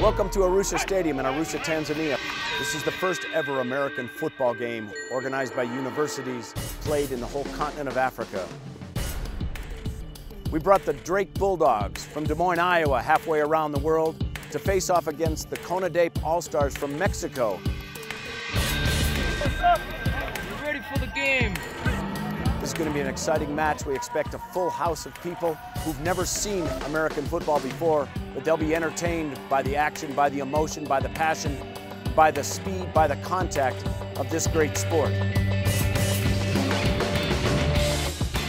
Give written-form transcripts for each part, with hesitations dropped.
Welcome to Arusha Stadium in Arusha, Tanzania. This is the first ever American football game organized by universities, played in the whole continent of Africa. We brought the Drake Bulldogs from Des Moines, Iowa, halfway around the world to face off against the CONADEP All-Stars from Mexico. What's up? We're ready for the game. This is going to be an exciting match. We expect a full house of people who've never seen American football before, but they'll be entertained by the action, by the emotion, by the passion, by the speed, by the contact of this great sport.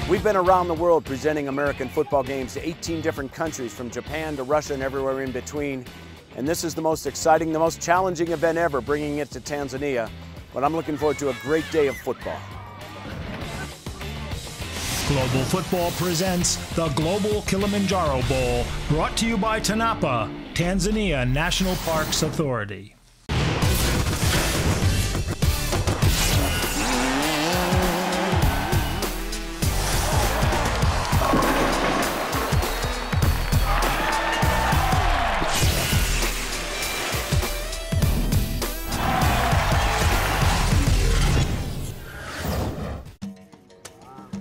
We've been around the world presenting American football games to 18 different countries, from Japan to Russia and everywhere in between. And this is the most exciting, the most challenging event ever, bringing it to Tanzania. But I'm looking forward to a great day of football. Global Football presents the Global Kilimanjaro Bowl, brought to you by TANAPA, Tanzania National Parks Authority.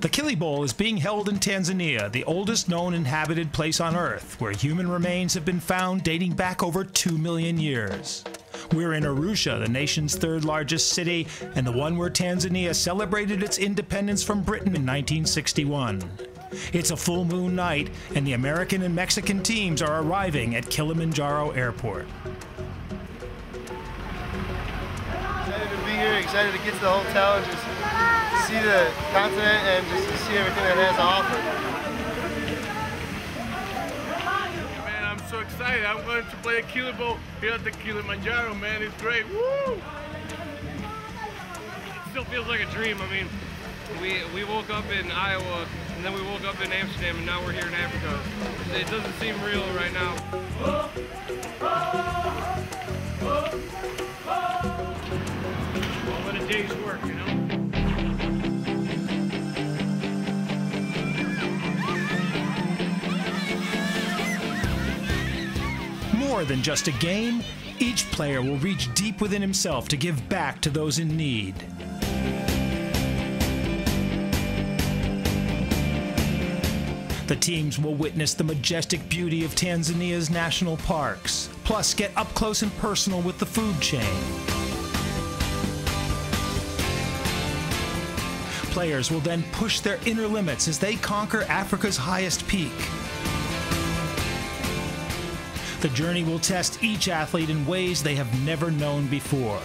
The Kili Bowl is being held in Tanzania, the oldest known inhabited place on Earth, where human remains have been found dating back over 2 million years. We're in Arusha, the nation's third largest city, and the one where Tanzania celebrated its independence from Britain in 1961. It's a full moon night, and the American and Mexican teams are arriving at Kilimanjaro Airport. Excited to be here, excited to get to the hotel and just see the continent and just to see everything that it has to offer. Man, I'm so excited. I'm going to play a Kili Bowl here at the Kilimanjaro, man. It's great. Woo! It still feels like a dream. I mean, we woke up in Iowa, and then we woke up in Amsterdam, and now we're here in Africa. It doesn't seem real right now. Well, what a day's work, you know? More than just a game, each player will reach deep within himself to give back to those in need. The teams will witness the majestic beauty of Tanzania's national parks, plus get up close and personal with the food chain. Players will then push their inner limits as they conquer Africa's highest peak. The journey will test each athlete in ways they have never known before.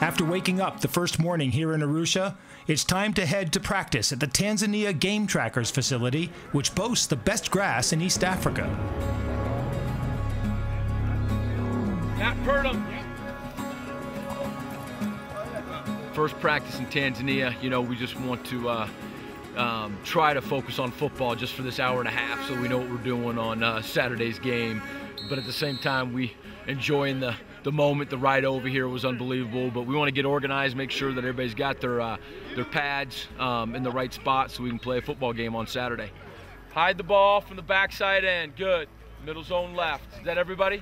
After waking up the first morning here in Arusha, it's time to head to practice at the Tanzania Game Trackers facility, which boasts the best grass in East Africa. Matt Purdom. First practice in Tanzania, you know, we just want to try to focus on football just for this hour and a half, so we know what we're doing on Saturday's game. But at the same time, we enjoying the moment. The ride over here was unbelievable, but we want to get organized, make sure that everybody's got their pads in the right spot so we can play a football game on Saturday. Hide the ball from the backside end. Good. Middle zone left. Is that everybody?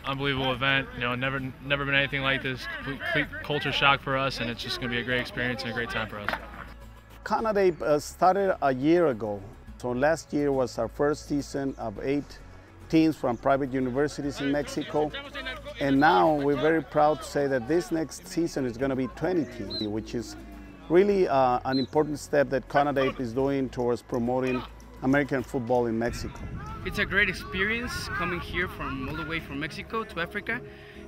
Unbelievable event, you know, never been anything like this. Complete culture shock for us, and it's just going to be a great experience and a great time for us. CONADEP started a year ago. So last year was our first season of 8 teams from private universities in Mexico. And now we're very proud to say that this next season is going to be 20 teams, which is really an important step that CONADEP is doing towards promoting American football in Mexico. It's a great experience coming here from all the way from Mexico to Africa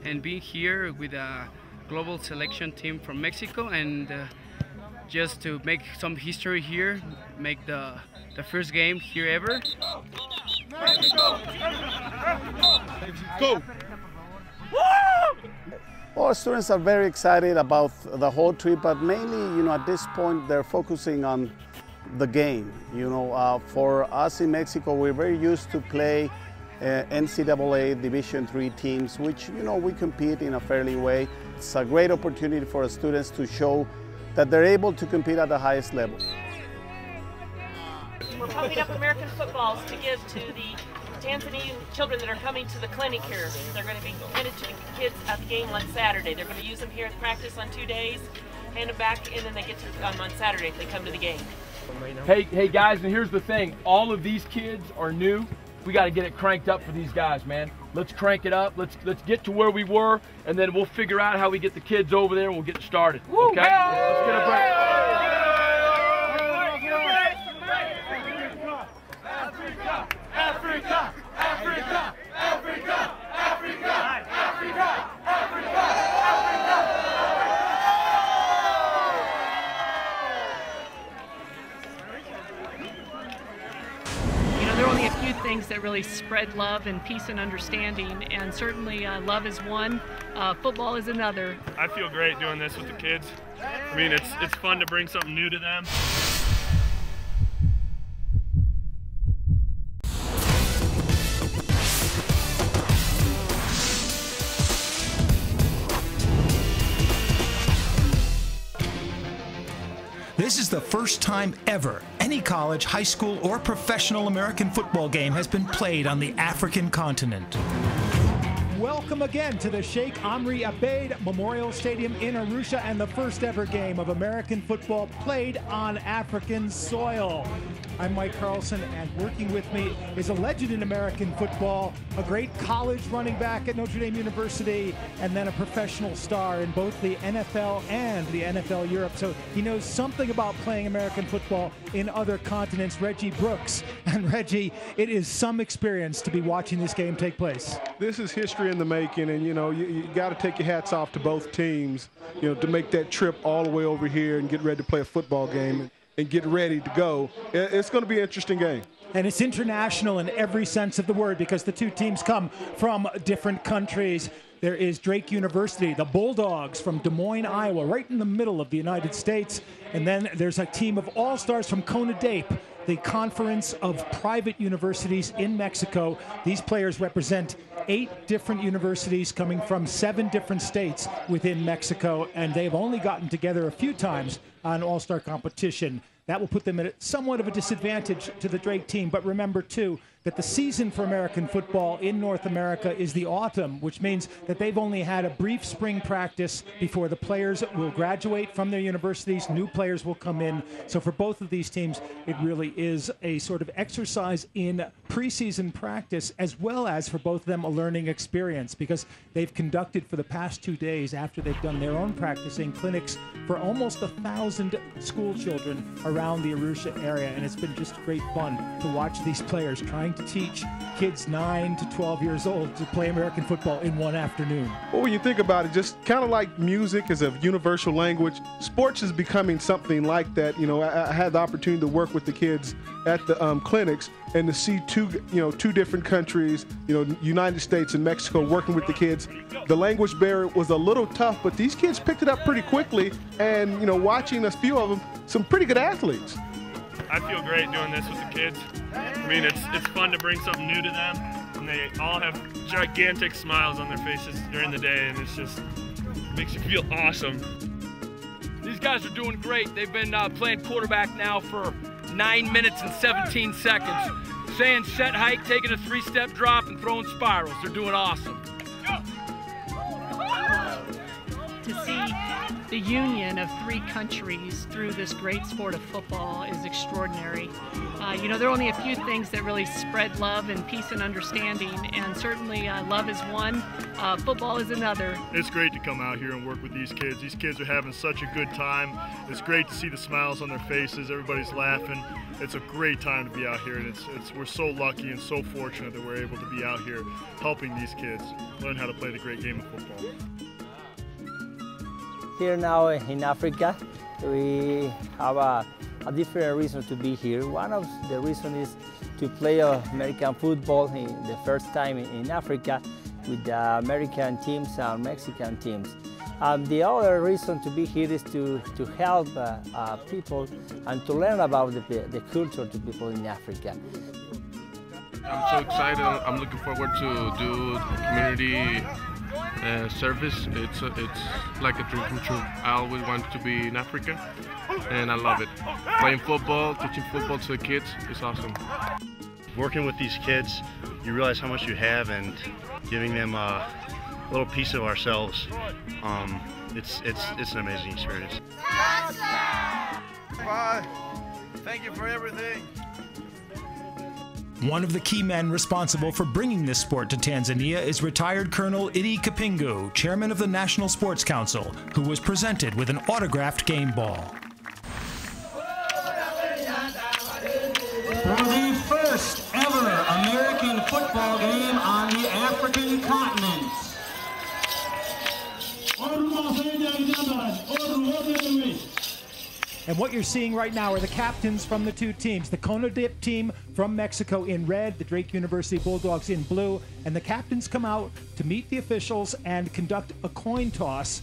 and being here with a global selection team from Mexico, and just to make some history here, make the first game here ever. Mexico! Go! Our students are very excited about the whole trip, but mainly, you know, at this point they're focusing on the game. You know, for us in Mexico, we're very used to play NCAA Division III teams, which, you know, we compete in a fairly way. It's a great opportunity for our students to show that they're able to compete at the highest level. We're pumping up American footballs to give to the Tanzanian children that are coming to the clinic here. They're going to be handed to the kids at the game on Saturday. They're going to use them here at practice on 2 days, hand them back, and then they get to on Saturday if they come to the game. Hey guys, and here's the thing. All of these kids are new. We got to get it cranked up for these guys, man. Let's crank it up. Let's get to where we were, and then we'll figure out how we get the kids over there and we'll get started. Okay? Let's get a break. Africa! Africa! Africa! Africa! Africa! Africa! You know, there are only a few things that really spread love and peace and understanding, and certainly love is one, football is another. I feel great doing this with the kids. I mean, it's fun to bring something new to them. This is the first time ever any college, high school, or professional American football game has been played on the African continent. Welcome again to the Sheikh Amri Abeid Memorial Stadium in Arusha and the first ever game of American football played on African soil. I'm Mike Carlson, and working with me is a legend in American football, a great college running back at Notre Dame University, and then a professional star in both the NFL and the NFL Europe. So he knows something about playing American football in other continents, Reggie Brooks. And Reggie, it is some experience to be watching this game take place. This is history in the making, and you got to take your hats off to both teams, to make that trip all the way over here and get ready to play a football game and get ready to go. It's going to be an interesting game. And it's international in every sense of the word because the two teams come from different countries. There is Drake University, the Bulldogs from Des Moines, Iowa, right in the middle of the United States. And then there's a team of all-stars from CONADEP, the Conference of Private Universities in Mexico. These players represent 8 different universities coming from 7 different states within Mexico, and they've only gotten together a few times on all-star competition. That will put them at somewhat of a disadvantage to the Drake team. But remember, too, that the season for American football in North America is the autumn, which means that they've only had a brief spring practice before the players will graduate from their universities. New players will come in. So for both of these teams, it really is a sort of exercise in preseason practice, as well as for both of them a learning experience, because they've conducted for the past 2 days, after they've done their own practicing, clinics for almost 1,000 school children around the Arusha area. And it's been just great fun to watch these players trying to teach kids 9 to 12 years old to play American football in one afternoon. Well, when you think about it, just kind of like music is a universal language, sports is becoming something like that. I had the opportunity to work with the kids at the clinics and to see two different countries, United States and Mexico, working with the kids. The language barrier was a little tough, but these kids picked it up pretty quickly, and watching a few of them, some pretty good athletes. I feel great doing this with the kids. I mean, it's fun to bring something new to them, and they all have gigantic smiles on their faces during the day, and it makes you feel awesome. These guys are doing great. They've been playing quarterback now for 9 minutes and 17 seconds. Saying set hike, taking a 3-step drop, and throwing spirals. They're doing awesome. To see the union of 3 countries through this great sport of football is extraordinary. There are only a few things that really spread love and peace and understanding, and certainly love is one, football is another. It's great to come out here and work with these kids. These kids are having such a good time. It's great to see the smiles on their faces. Everybody's laughing. It's a great time to be out here, and we're so lucky and so fortunate that we're able to be out here helping these kids learn how to play the great game of football. Here now in Africa, we have a different reason to be here. One of the reasons is to play American football the first time in Africa with the American teams and Mexican teams. The other reason to be here is to help people and to learn about the culture to people in Africa. I'm so excited. I'm looking forward to do community service. It's like a dream come true. I always wanted to be in Africa, and I love it. Playing football, teaching football to the kids is awesome. Working with these kids, you realize how much you have, and giving them a little piece of ourselves. It's an amazing experience. Bye. Thank you for everything. One of the key men responsible for bringing this sport to Tanzania is retired Colonel Idi Kapingu, chairman of the National Sports Council, who was presented with an autographed game ball. For the first ever American football game on the African continent. And what you're seeing right now are the captains from the two teams. The CONADIP team from Mexico in red, the Drake University Bulldogs in blue, and the captains come out to meet the officials and conduct a coin toss.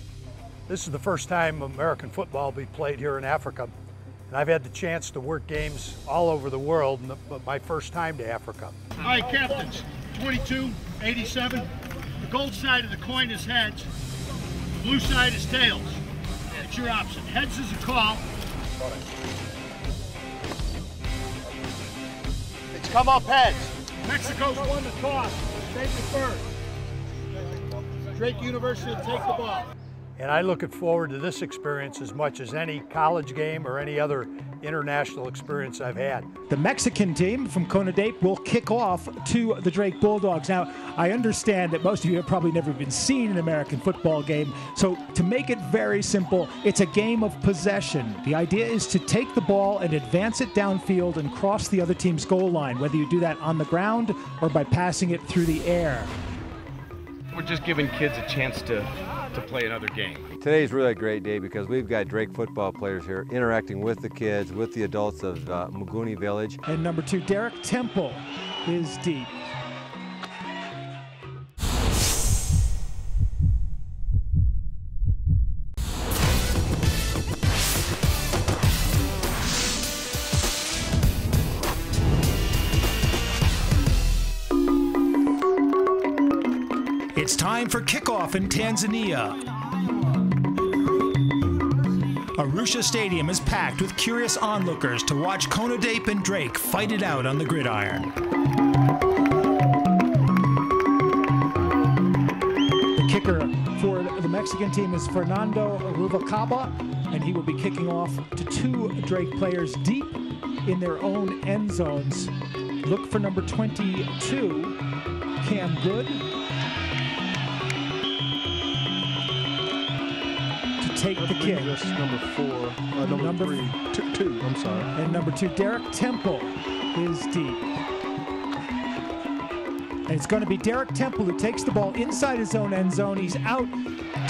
This is the first time American football will be played here in Africa. And I've had the chance to work games all over the world, but my first time to Africa. All right, captains, 22, 87. The gold side of the coin is heads, the blue side is tails. It's your option. Heads is a call. It's come up heads. Mexico's won the toss. Take it first. Drake University will take the ball. And I look forward to this experience as much as any college game or any other international experience I've had. The Mexican team from CONADIP will kick off to the Drake Bulldogs. Now, I understand that most of you have probably never been seen an American football game, so to make it very simple, it's a game of possession. The idea is to take the ball and advance it downfield and cross the other team's goal line, whether you do that on the ground or by passing it through the air. We're just giving kids a chance to play another game. Today's really a great day because we've got Drake football players here interacting with the kids, with the adults of Muguni Village. And number 2, Derek Temple is deep. It's time for kickoff in Tanzania. Arusha Stadium is packed with curious onlookers to watch CONADIP and Drake fight it out on the gridiron. The kicker for the Mexican team is Fernando Ruvalcaba, and he will be kicking off to 2 Drake players deep in their own end zones. Look for number 22, Cam Good, take the kick. That's number 4, number 3, 2, I'm sorry. And number 2, Derek Temple is deep. And it's going to be Derek Temple who takes the ball inside his own end zone. He's out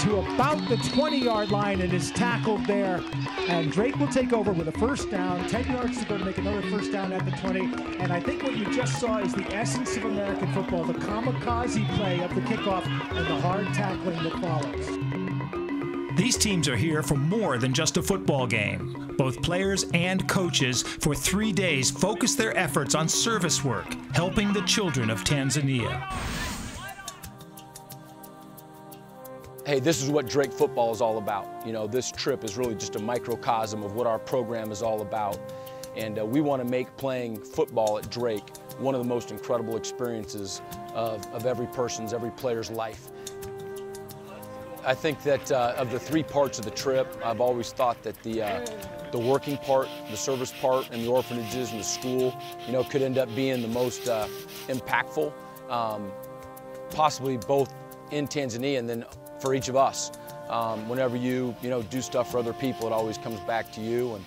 to about the 20-yard line and is tackled there. And Drake will take over with a first down, 10 yards to go to make another first down at the 20. And I think what you just saw is the essence of American football, the kamikaze play of the kickoff and the hard tackling that follows. These teams are here for more than just a football game. Both players and coaches for 3 days focus their efforts on service work, helping the children of Tanzania. Hey, this is what Drake football is all about. You know, this trip is really just a microcosm of what our program is all about. And we want to make playing football at Drake one of the most incredible experiences of every player's life. I think that of the 3 parts of the trip, I've always thought that the working part, the service part, and the orphanages and the school, you know, could end up being the most impactful, possibly both in Tanzania and then for each of us. Whenever you do stuff for other people, it always comes back to you. And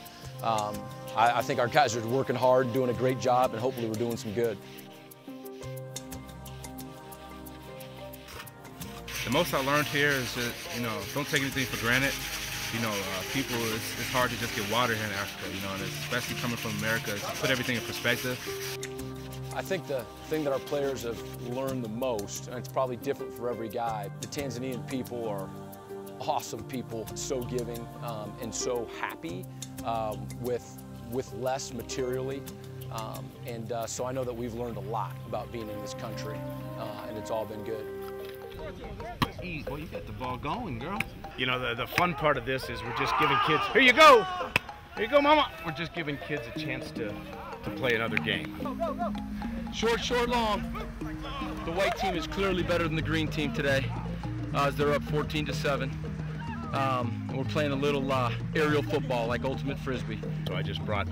I think our guys are working hard, doing a great job, and hopefully we're doing some good. The most I learned here is that, don't take anything for granted. People, it's hard to just get water here in Africa, and especially coming from America, to put everything in perspective. I think the thing that our players have learned the most, and it's probably different for every guy, the Tanzanian people are awesome people, so giving and so happy with less materially. So I know that we've learned a lot about being in this country, and it's all been good. Well, you got the ball going, girl. You know, the fun part of this is we're just giving kids, here you go, mama. We're just giving kids a chance to play another game. Short, long. The white team is clearly better than the green team today, as they're up 14-7. We're playing a little aerial football like ultimate frisbee. So I just brought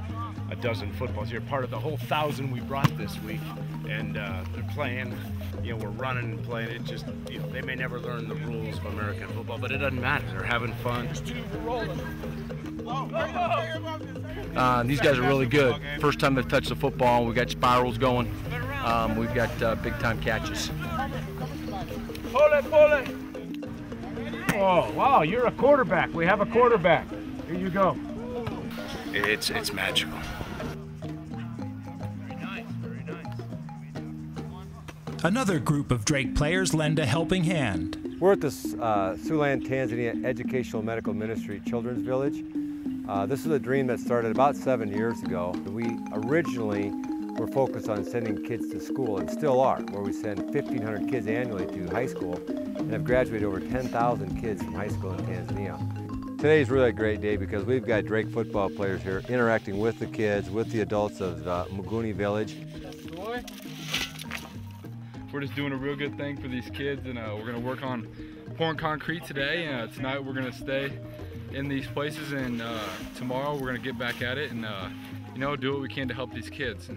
a dozen footballs here, part of the whole 1,000 we brought this week, and they're playing. You know, we're running and playing. It just, you know, they may never learn the rules of American football, but it doesn't matter. They're having fun. These guys are really good. First time they've touched the football, we got spirals going. We've got big time catches. Pull it. Oh, wow, you're a quarterback. We have a quarterback. Here you go. It's magical. Another group of Drake players lend a helping hand. We're at the Siouxland, Tanzania Educational Medical Ministry Children's Village. This is a dream that started about 7 years ago. We originally were focused on sending kids to school, and still are, where we send 1,500 kids annually to high school and have graduated over 10,000 kids from high school in Tanzania. Today is really a great day because we've got Drake football players here interacting with the kids, with the adults of Muguni Village. We're just doing a real good thing for these kids, and we're going to work on pouring concrete today. Tonight we're going to stay in these places, and tomorrow we're going to get back at it and you know, do what we can to help these kids.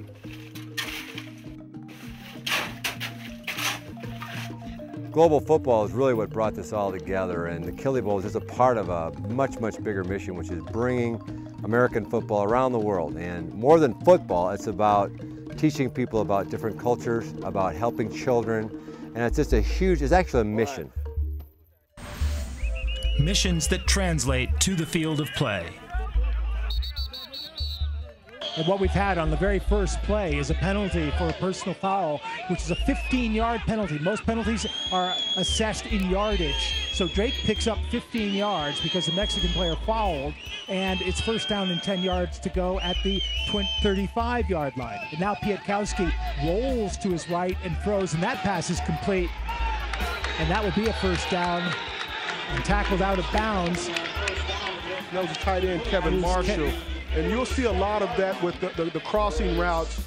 Global football is really what brought this all together, and the Kili Bowl is just a part of a much bigger mission, which is bringing American football around the world. And more than football, it's about teaching people about different cultures, about helping children, and it's just a huge, it's actually a mission. Missions that translate to the field of play. And what we've had on the very first play is a penalty for a personal foul, which is a 15-yard penalty. Most penalties are assessed in yardage. So Drake picks up 15 yards because the Mexican player fouled, and it's first down and 10 yards to go at the 35-yard line. And now Pietkowski rolls to his right and throws, and that pass is complete. And that will be a first down and tackled out of bounds. That was a tight end, Kevin Marshall. And you'll see a lot of that with the crossing routes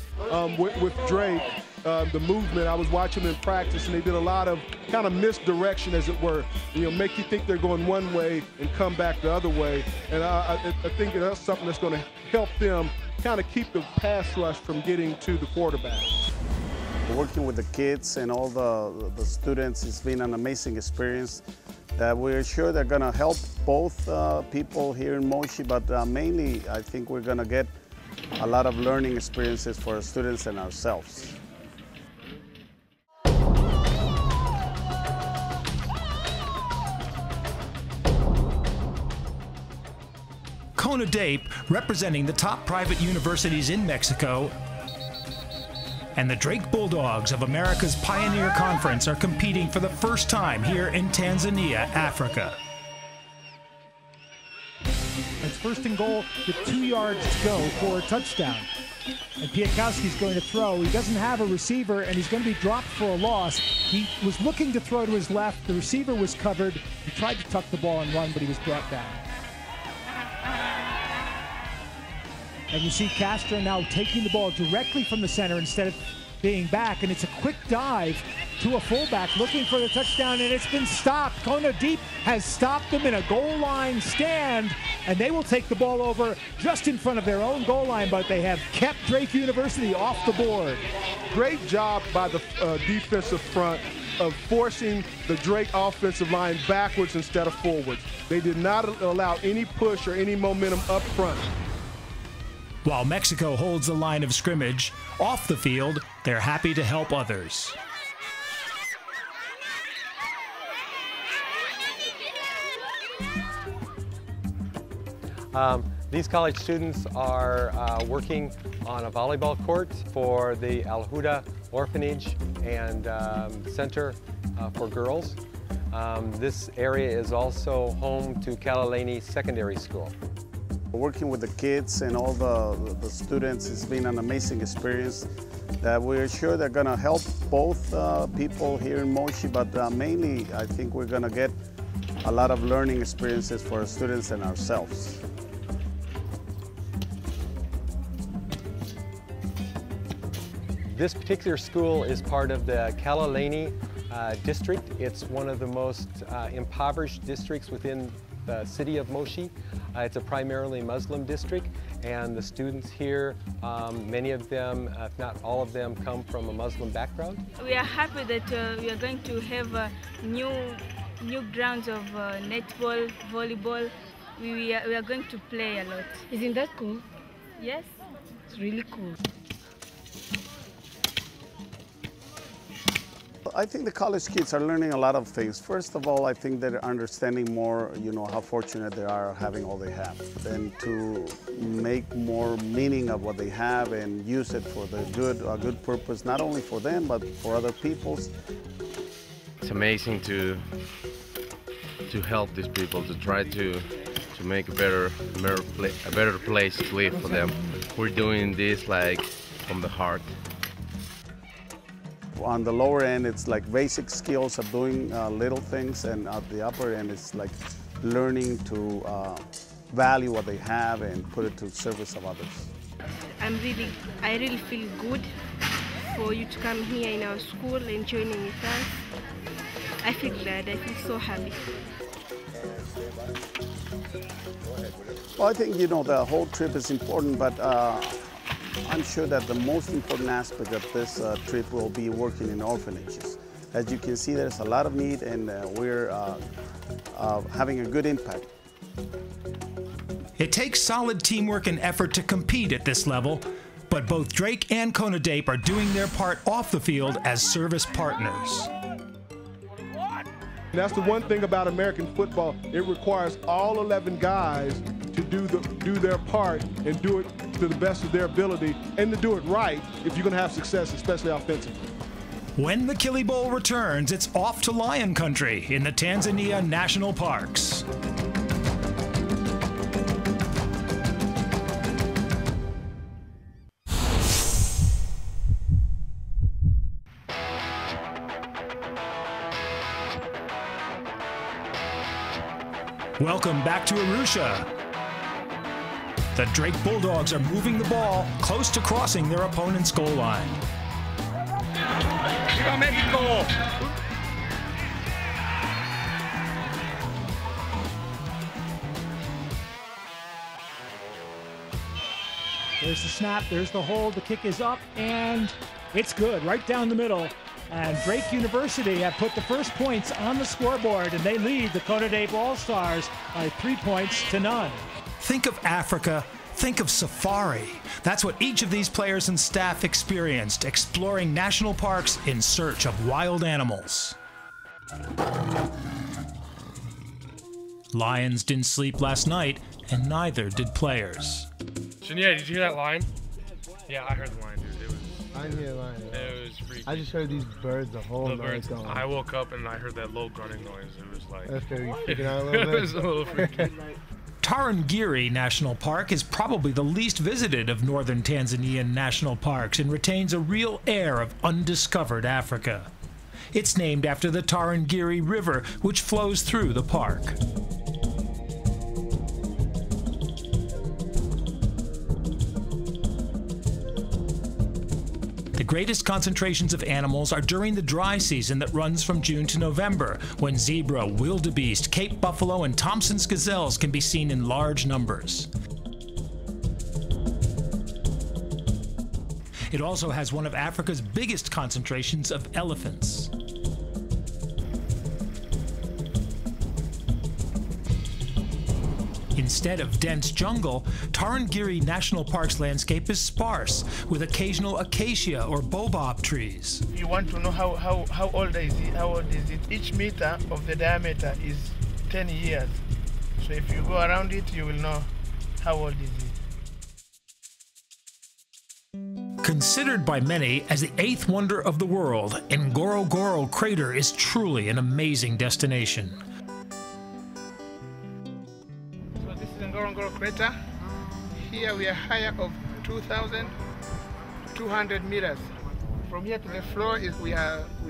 with Drake, the movement. I was watching them in practice, and they did a lot of kind of misdirection, as it were. You know, make you think they're going one way and come back the other way. And I think that's something that's going to help them kind of keep the pass rush from getting to the quarterback. Working with the kids and all the students, it's been an amazing experience that we're sure they're going to help both people here in Moshi, but mainly I think we're going to get a lot of learning experiences for our students and ourselves. CONADEP, representing the top private universities in Mexico, and the Drake Bulldogs of America's Pioneer Conference are competing for the first time here in Tanzania, Africa. It's first and goal with 2 yards to go for a touchdown. And Pietkowski's going to throw. He doesn't have a receiver, and he's going to be dropped for a loss. He was looking to throw to his left. The receiver was covered. He tried to tuck the ball and run, but he was brought down. And you see Castro now taking the ball directly from the center instead of being back, and it's a quick dive to a fullback looking for the touchdown, and it's been stopped. CONADEP has stopped them in a goal line stand, and they will take the ball over just in front of their own goal line, but they have kept Drake University off the board. Great job by the defensive front of forcing the Drake offensive line backwards instead of forwards. They did not allow any push or any momentum up front. While Mexico holds the line of scrimmage, off the field, they're happy to help others. These college students are working on a volleyball court for the Al Huda Orphanage and Center for Girls. This area is also home to Kalaleni Secondary School. Working with the kids and all the students has been an amazing experience that we're sure they're going to help both people here in Moshi, but mainly I think we're going to get a lot of learning experiences for our students and ourselves. This particular school is part of the Kalalani district. It's one of the most impoverished districts within the city of Moshi. It's a primarily Muslim district, and the students here, many of them, if not all of them, come from a Muslim background. We are happy that we are going to have new grounds of netball, volleyball. We are going to play a lot. Isn't that cool? Yes. It's really cool. I think the college kids are learning a lot of things. First of all, I think they're understanding more, how fortunate they are having all they have, and to make more meaning of what they have and use it for a good purpose, not only for them, but for other people's. It's amazing to help these people, to try to make a better place to live for them. We're doing this like from the heart. On the lower end, it's like basic skills of doing little things, and at the upper end, it's like learning to value what they have and put it to service of others. I really feel good for you to come here in our school and joining with us. I feel glad. I feel so happy. Well, I think the whole trip is important, but I'm sure that the most important aspect of this trip will be working in orphanages. As you can see, there's a lot of need, and we're having a good impact. It takes solid teamwork and effort to compete at this level, but both Drake and Konadeep are doing their part off the field as service partners. That's the one thing about American football. It requires all 11 guys to do their part and do it to the best of their ability, and to do it right if you're going to have success, especially offensively. When the Kili Bowl returns, it's off to lion country in the Tanzania National Parks. Welcome back to Arusha. The Drake Bulldogs are moving the ball close to crossing their opponent's goal line. Viva Mexico! There's the snap, there's the hold, the kick is up, and it's good, right down the middle. And Drake University have put the first points on the scoreboard, and they lead the Konadeep All-Stars by 3 points to none. Think of Africa, think of safari. That's what each of these players and staff experienced, exploring national parks in search of wild animals. Lions didn't sleep last night, and neither did players. Shania, did you hear that line? Yeah, I heard the line, dude. It was. I didn't hear a line. It was freaky. I just heard these birds the whole night going. I woke up and I heard that low grunting noise. It was like. That's fair. You freaking out a little bit. It was a little freaky. Tarangire National Park is probably the least visited of northern Tanzanian national parks and retains a real air of undiscovered Africa. It's named after the Tarangire River, which flows through the park. The greatest concentrations of animals are during the dry season that runs from June to November, when zebra, wildebeest, Cape buffalo, and Thompson's gazelles can be seen in large numbers. It also has one of Africa's biggest concentrations of elephants. Instead of dense jungle, Tarangire National Park's landscape is sparse, with occasional acacia or baobab trees. You want to know how old is it? How old is it? Each meter of the diameter is 10 years. So if you go around it, you will know how old is it. Considered by many as the 8th wonder of the world, Ngorongoro Crater is truly an amazing destination. So this is Ngorongoro Crater. here we are higher of 2,200 meters. From here to the floor we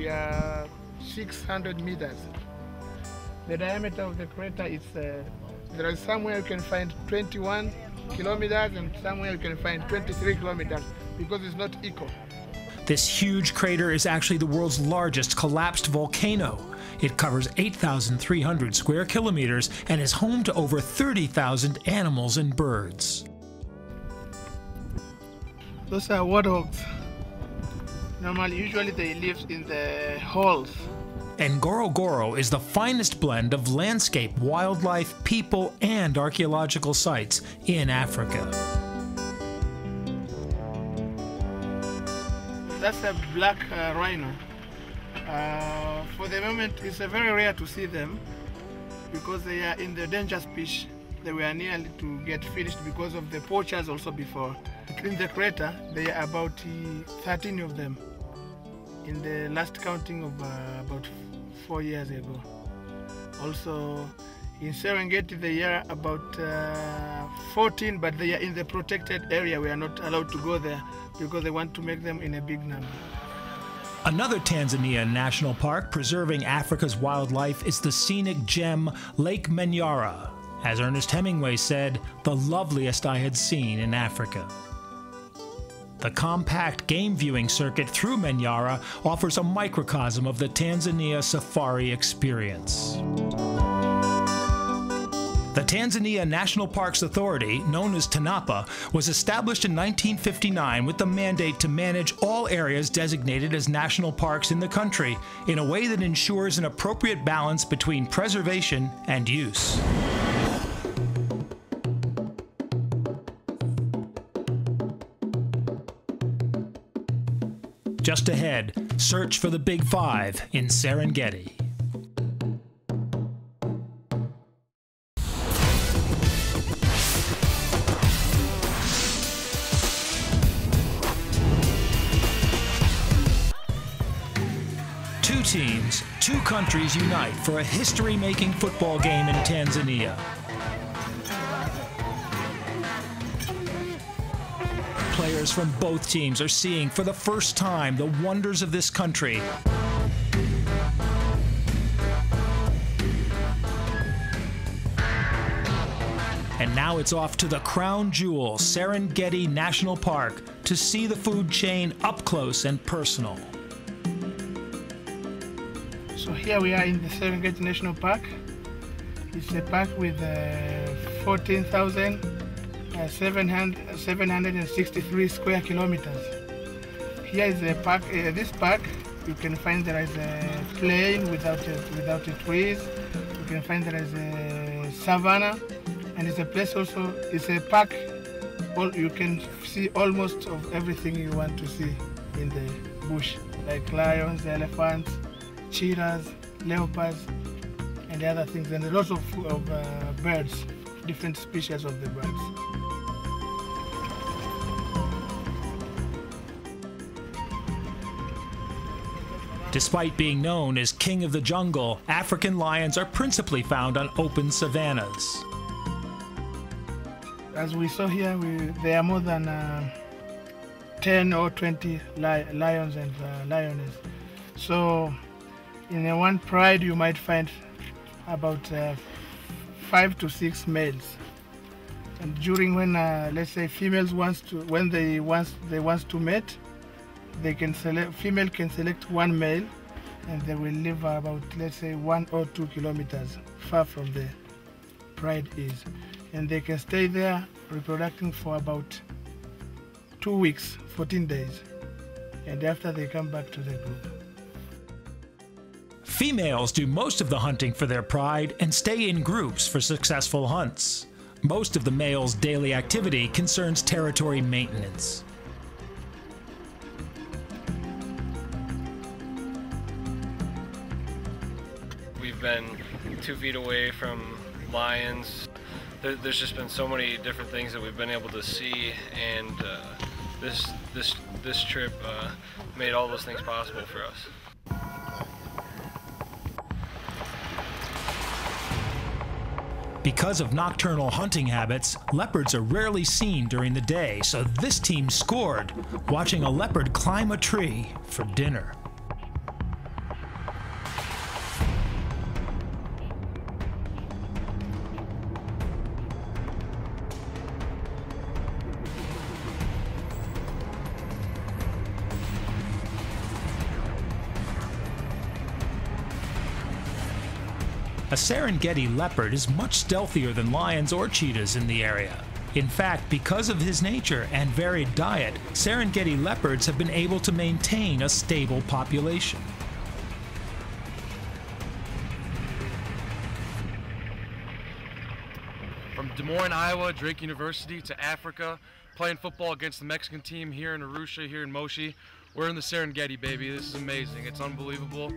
are 600 meters. The diameter of the crater is there is somewhere you can find 21 kilometers and somewhere you can find 23 kilometers because it's not equal. This huge crater is actually the world's largest collapsed volcano. It covers 8,300 square kilometers and is home to over 30,000 animals and birds. Those are warthogs. Usually they live in the holes. And Ngorongoro is the finest blend of landscape, wildlife, people, and archaeological sites in Africa. That's a black rhino. For the moment, it's very rare to see them because they are in the danger species. They were nearly to get finished because of the poachers also before. In the crater, there are about 13 of them in the last counting of about 4 years ago. Also, in Serengeti, they are about 14, but they are in the protected area. We are not allowed to go there because they want to make them in a big number. Another Tanzania national park preserving Africa's wildlife is the scenic gem Lake Manyara. As Ernest Hemingway said, the loveliest I had seen in Africa. The compact game viewing circuit through Manyara offers a microcosm of the Tanzania safari experience. The Tanzania National Parks Authority, known as TANAPA, was established in 1959 with the mandate to manage all areas designated as national parks in the country in a way that ensures an appropriate balance between preservation and use. Just ahead, search for the Big Five in Serengeti. Two teams, two countries unite for a history-making football game in Tanzania. Players from both teams are seeing for the first time the wonders of this country. And now it's off to the crown jewel, Serengeti National Park, to see the food chain up close and personal. So here we are in the Serengeti National Park. It's a park with 14,763 square kilometers. Here is a park. This park, you can find there is a plain without the trees. You can find there is a savanna, and it's a place also. It's a park. You can see almost of everything you want to see in the bush, like lions, elephants, cheetahs, leopards, and the other things, and lots of birds, different species of the birds. Despite being known as king of the jungle, African lions are principally found on open savannas. As we saw here, there are more than 10 or 20 lions and lionesses. So in one pride you might find about 5 to 6 males. And during when let's say females want to mate, they can select, female can select one male, and they will live about, let's say, 1 or 2 kilometers far from the pride is, and they can stay there reproducing for about 2 weeks, 14 days, and after they come back to the group. Females do most of the hunting for their pride and stay in groups for successful hunts. Most of the males' daily activity concerns territory maintenance. We've been 2 feet away from lions. There's just been so many different things that we've been able to see, and this trip made all those things possible for us. Because of nocturnal hunting habits, leopards are rarely seen during the day, so this team scored watching a leopard climb a tree for dinner. A Serengeti leopard is much stealthier than lions or cheetahs in the area. In fact, because of his nature and varied diet, Serengeti leopards have been able to maintain a stable population. From Des Moines, Iowa, Drake University to Africa, playing football against the Mexican team here in Arusha, here in Moshi. We're in the Serengeti, baby. This is amazing. It's unbelievable.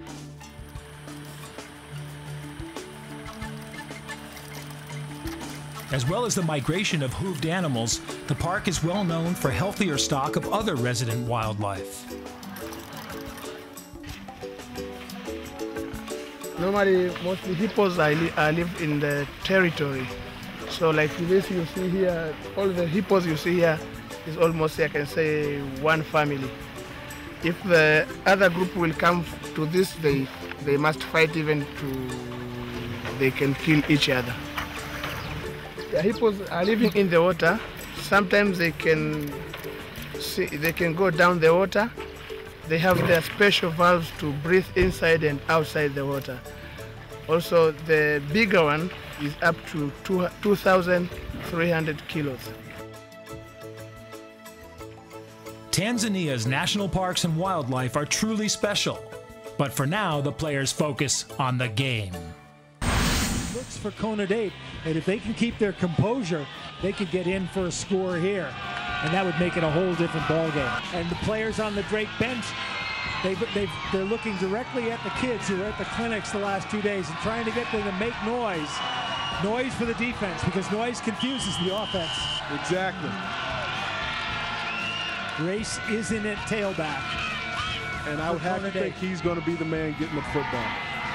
As well as the migration of hooved animals, the park is well known for healthier stock of other resident wildlife. Normally, mostly hippos live in the territory. So like this you see here, all the hippos you see here is almost, I can say, one family. If the other group will come to this, they must fight even they can kill each other. The hippos are living in the water. Sometimes they can go down the water. They have their special valves to breathe inside and outside the water. Also, the bigger one is up to 2,300 kilos. Tanzania's national parks and wildlife are truly special. But for now, the players focus on the game. Looks for Kona Dape, and if they can keep their composure, they could get in for a score here, and that would make it a whole different ball game. And the players on the Drake bench, they're looking directly at the kids who were at the clinics the last 2 days and trying to get them to make noise for the defense, because noise confuses the offense. Exactly. Race is in it, tailback, and I would have to think he's going to be the man getting the football.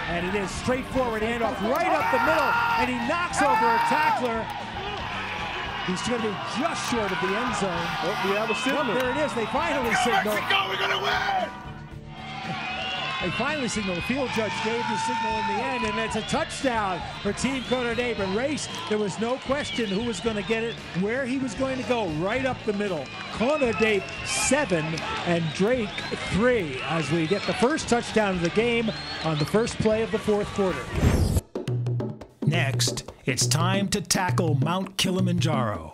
And it is straightforward handoff right up the middle, and he knocks over a tackler. He's going to be just short of the end zone. Oh, we have a signal. There it is. They finally signal. Mexico, we're going to win! They finally signaled. The field judge gave the signal in the end, and it's a touchdown for Team Kona Dape. And race, there was no question who was going to get it, where he was going to go, right up the middle. Kona Dape 7 and Drake 3 as we get the first touchdown of the game on the first play of the fourth quarter. Next, it's time to tackle Mount Kilimanjaro.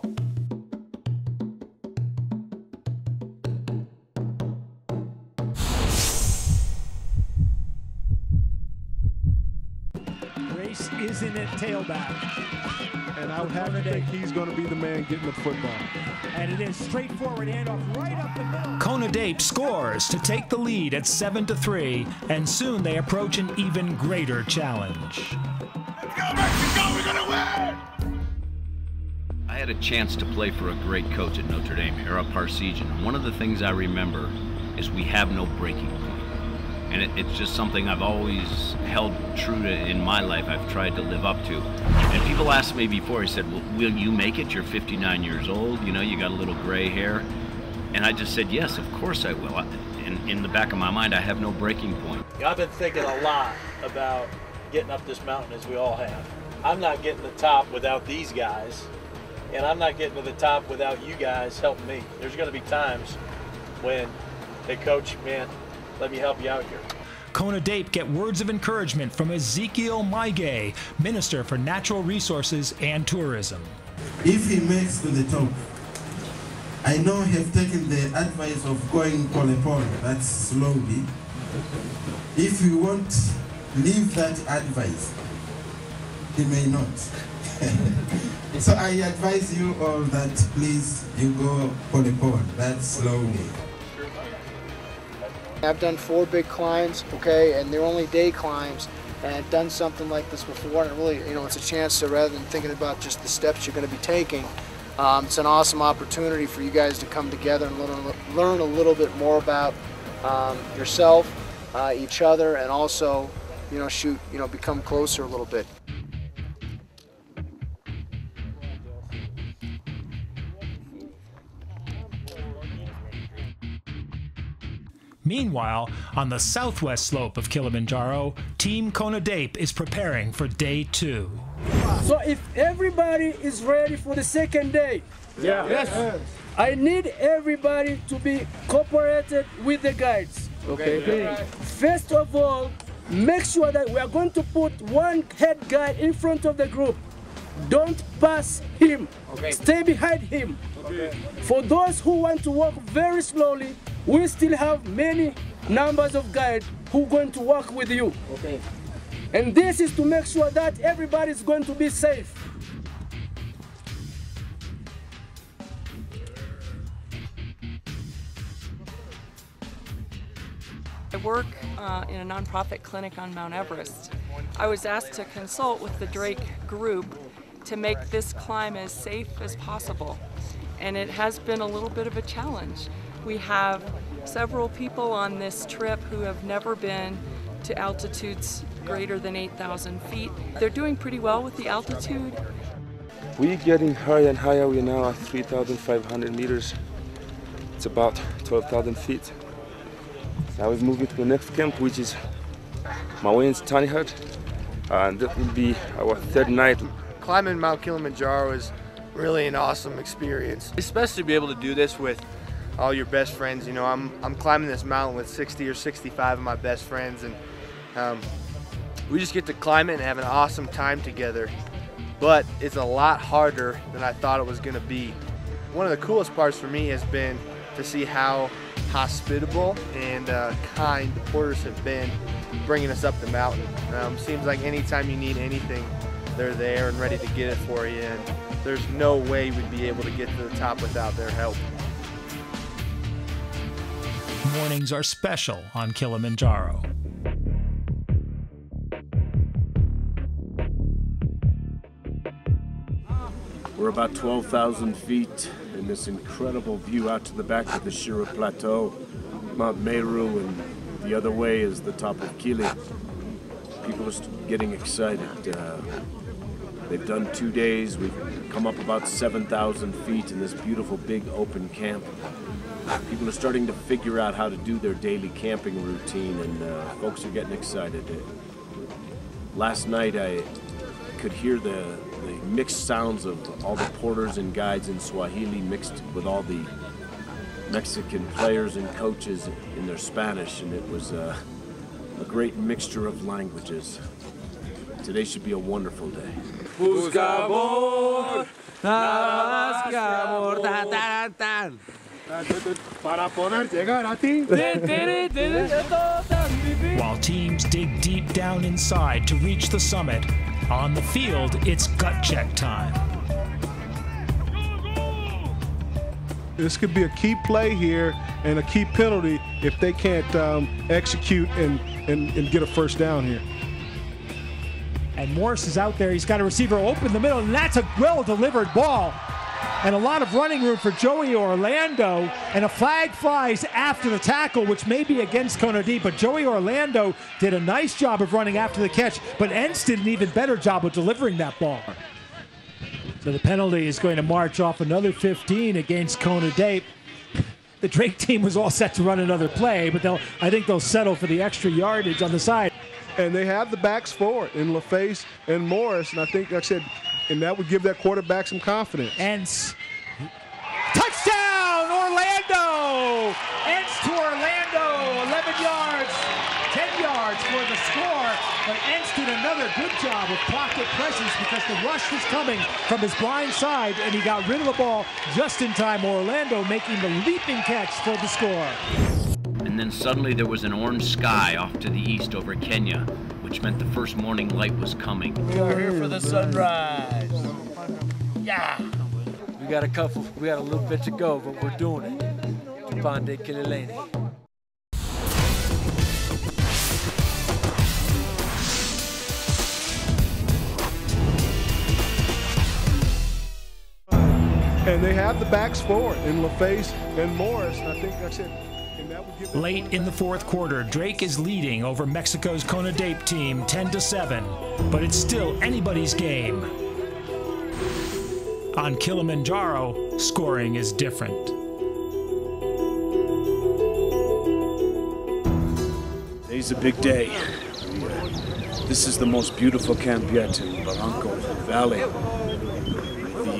Race is in it, tailback. And I would have to think he's going to be the man getting the football. And it is straightforward handoff right up the middle. Kona Dape scores to take the lead at 7-3, and soon they approach an even greater challenge. Let's go, Mexico! We're going to win! I had a chance to play for a great coach at Notre Dame, Ara Parsegian. One of the things I remember is we have no breaking point. And it's just something I've always held true to in my life. I've tried to live up to. And people asked me before, he said, well, will you make it? You're 59 years old, you know, you got a little gray hair. And I just said, yes, of course I will. In the back of my mind, I have no breaking point. I've been thinking a lot about getting up this mountain, as we all have. I'm not getting to the top without these guys, and I'm not getting to the top without you guys helping me. There's going to be times when, hey, coach, man, let me help you out here. Kona Dape get words of encouragement from Ezekiel Maige, Minister for Natural Resources and Tourism. If he makes to the top, I know he have taken the advice of going pole, that's slowly. If you won't leave that advice, he may not. So I advise you all that please, you go pole, that's slowly. I've done 4 big climbs, okay, and they're only day climbs, and I've done something like this before, and really, you know, it's a chance to, rather than thinking about just the steps you're going to be taking, it's an awesome opportunity for you guys to come together and learn a little bit more about yourself, each other, and also, you know, become closer a little bit. Meanwhile, on the southwest slope of Kilimanjaro, Team Konadeep is preparing for day 2. So if everybody is ready for the second day, Yes. I need everybody to be cooperated with the guides. Okay. First of all, make sure that we are going to put one head guide in front of the group. Don't pass him. Stay behind him. For those who want to walk very slowly, we still have many numbers of guides who are going to walk with you. And this is to make sure that everybody is going to be safe. I work in a nonprofit clinic on Mount Everest. I was asked to consult with the Drake group to make this climb as safe as possible. And it has been a little bit of a challenge. We have several people on this trip who have never been to altitudes greater than 8,000 feet. They're doing pretty well with the altitude. We're getting higher and higher. We're now at 3,500 meters. It's about 12,000 feet. Now we're moving to the next camp, which is Mawen's Tiny Hut, and that will be our third night. Climbing Mount Kilimanjaro is really an awesome experience, especially to be able to do this with all your best friends. You know, I'm climbing this mountain with 60 or 65 of my best friends, and we just get to climb it and have an awesome time together. But it's a lot harder than I thought it was going to be. One of the coolest parts for me has been to see how hospitable and kind the porters have been bringing us up the mountain. Seems like anytime you need anything, they're there and ready to get it for you, and there's no way we'd be able to get to the top without their help. Mornings are special on Kilimanjaro. We're about 12,000 feet in this incredible view out to the back of the Shira Plateau, Mount Meru, and the other way is the top of Kili. People are getting excited. They've done 2 days. We've come up about 7,000 feet in this beautiful big open camp. People are starting to figure out how to do their daily camping routine, and folks are getting excited. Last night I could hear the mixed sounds of all the porters and guides in Swahili mixed with all the Mexican players and coaches in their Spanish, and it was a great mixture of languages. Today should be a wonderful day. Buscamos, Para poder llegar a ti. While teams dig deep down inside to reach the summit, on the field, it's gut check time. This could be a key play here and a key penalty if they can't execute and get a first down here. And Morris is out there. He's got a receiver open in the middle, and that's a well-delivered ball. And a lot of running room for Joey Orlando, and a flag flies after the tackle, which may be against Konadeep, but Joey Orlando did a nice job of running after the catch, but Entz did an even better job of delivering that ball. So the penalty is going to march off another 15 against Konadeep. The Drake team was all set to run another play, but I think they'll settle for the extra yardage on the side. And they have the backs for it in LaFace and Morris, and I think, like I said, and that would give that quarterback some confidence. Entz. Touchdown, Orlando! Entz to Orlando, 11 yards, 10 yards for the score. But Entz did another good job of pocket presence because the rush was coming from his blind side, and he got rid of the ball just in time. Orlando making the leaping catch for the score. And then suddenly there was an orange sky off to the east over Kenya, which meant the first morning light was coming. We are here for the sunrise. Yeah. We got a little bit to go, but we're doing it. Pande Kilileni. And they have the backs for it in LaFace and Morris. And I think, like I said, late in the fourth quarter, Drake is leading over Mexico's Konadeep team 10-7, but it's still anybody's game. On Kilimanjaro, scoring is different. Today's a big day. This is the most beautiful camp yet in Barranco Valley.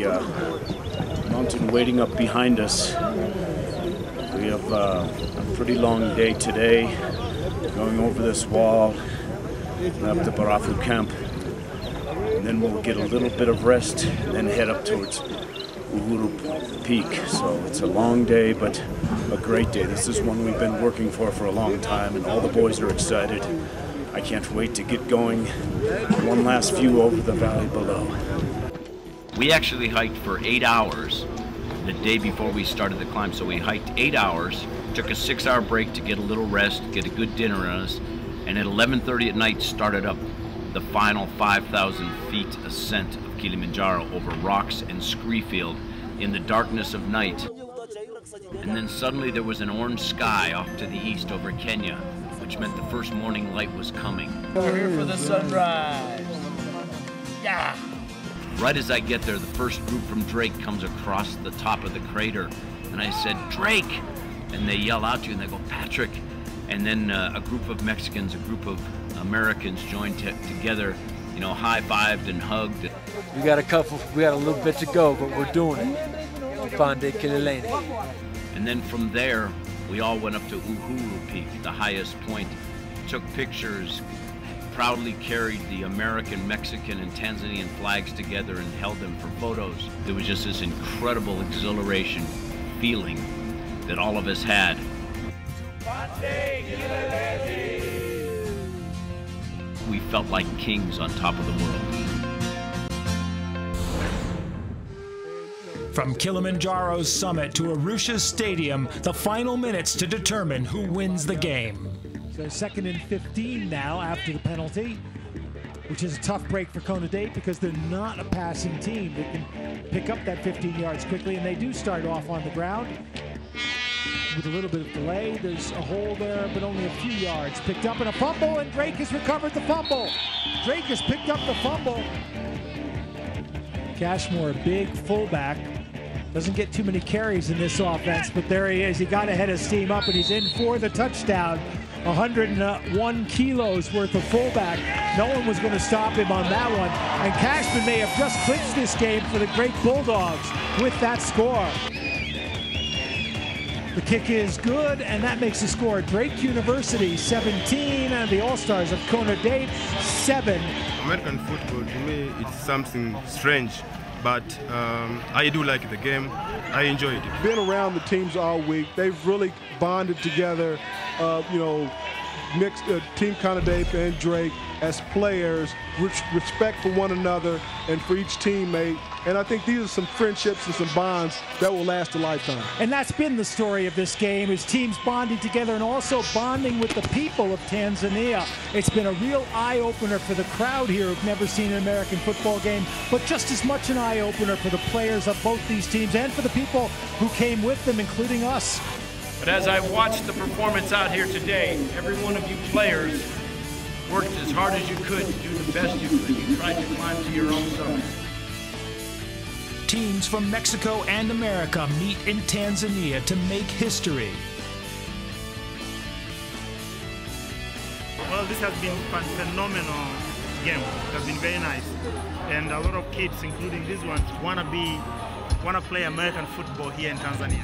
The mountain waiting up behind us. We have a pretty long day today, going over this wall and up to Barafu camp. And then we'll get a little bit of rest and then head up towards Uhuru Peak. So it's a long day, but a great day. This is one we've been working for a long time, and all the boys are excited. I can't wait to get going. One last view over the valley below. We actually hiked for 8 hours the day before we started the climb. So we hiked 8 hours, took a 6-hour break to get a little rest, get a good dinner on us, and at 11:30 at night started up the final 5,000 feet ascent of Kilimanjaro over rocks and scree field in the darkness of night. And then suddenly there was an orange sky off to the east over Kenya, which meant the first morning light was coming. We're here for the sunrise. Yeah. Right as I get there, the first group from Drake comes across the top of the crater, and I said, "Drake!" And they yell out to you and they go, "Patrick!" And then a group of Mexicans, a group of Americans joined together, you know, high-fived and hugged. We got a little bit to go, but we're doing it. Ponde Kililene. And then from there, we all went up to Uhuru Peak, the highest point, took pictures, proudly carried the American, Mexican, and Tanzanian flags together and held them for photos. There was just this incredible exhilaration feeling that all of us had. We felt like kings on top of the world. From Kilimanjaro's summit to Arusha's stadium, the final minutes to determine who wins the game. So 2nd and 15 now after the penalty, which is a tough break for Kona Date because they're not a passing team. They can pick up that 15 yards quickly, and they do start off on the ground with a little bit of delay. There's a hole there, but only a few yards. Picked up in a fumble, and Drake has recovered the fumble. Drake has picked up the fumble. Cashmore, big fullback. Doesn't get too many carries in this offense, but there he is. He got ahead of steam up, and he's in for the touchdown. 101 kilos worth of fullback. No one was going to stop him on that one. And Cashman may have just clinched this game for the great Bulldogs with that score. The kick is good, and that makes the score Drake University 17, and the All-Stars of Kona Date 7. American football, to me, it's something strange, but I do like the game. I enjoyed it. Been around the teams all week. They've really bonded together, you know, mixed Team Kona Date and Drake as players, respect for one another and for each teammate. And I think these are some friendships and some bonds that will last a lifetime. And that's been the story of this game, is teams bonding together and also bonding with the people of Tanzania. It's been a real eye-opener for the crowd here who've never seen an American football game, but just as much an eye-opener for the players of both these teams and for the people who came with them, including us. But as I watched the performance out here today, every one of you players worked as hard as you could to do the best you could. You tried to climb to your own summit. Teams from Mexico and America meet in Tanzania to make history. Well, this has been a phenomenal game. It has been very nice. And a lot of kids, including these ones, want to play American football here in Tanzania.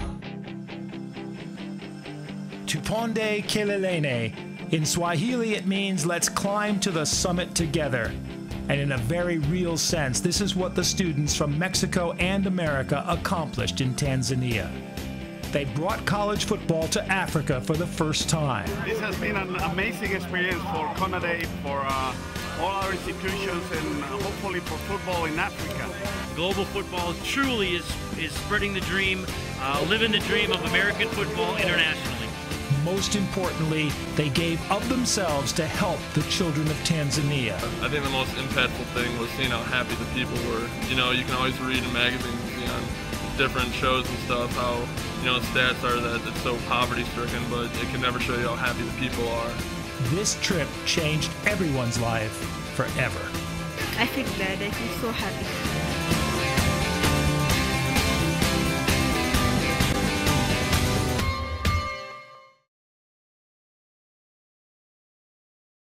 Tuponde Kelelene. In Swahili, it means let's climb to the summit together. And in a very real sense, this is what the students from Mexico and America accomplished in Tanzania. They brought college football to Africa for the first time. This has been an amazing experience for Kona Date, for all our institutions, and hopefully for football in Africa. Global football truly is spreading the dream, living the dream of American football internationally. Most importantly, they gave of themselves to help the children of Tanzania. I think the most impactful thing was seeing how happy the people were. You know, you can always read in magazines, you know, different shows and stuff, how, you know, stats are that it's so poverty-stricken, but it can never show you how happy the people are. This trip changed everyone's life forever. I feel glad, I feel so happy.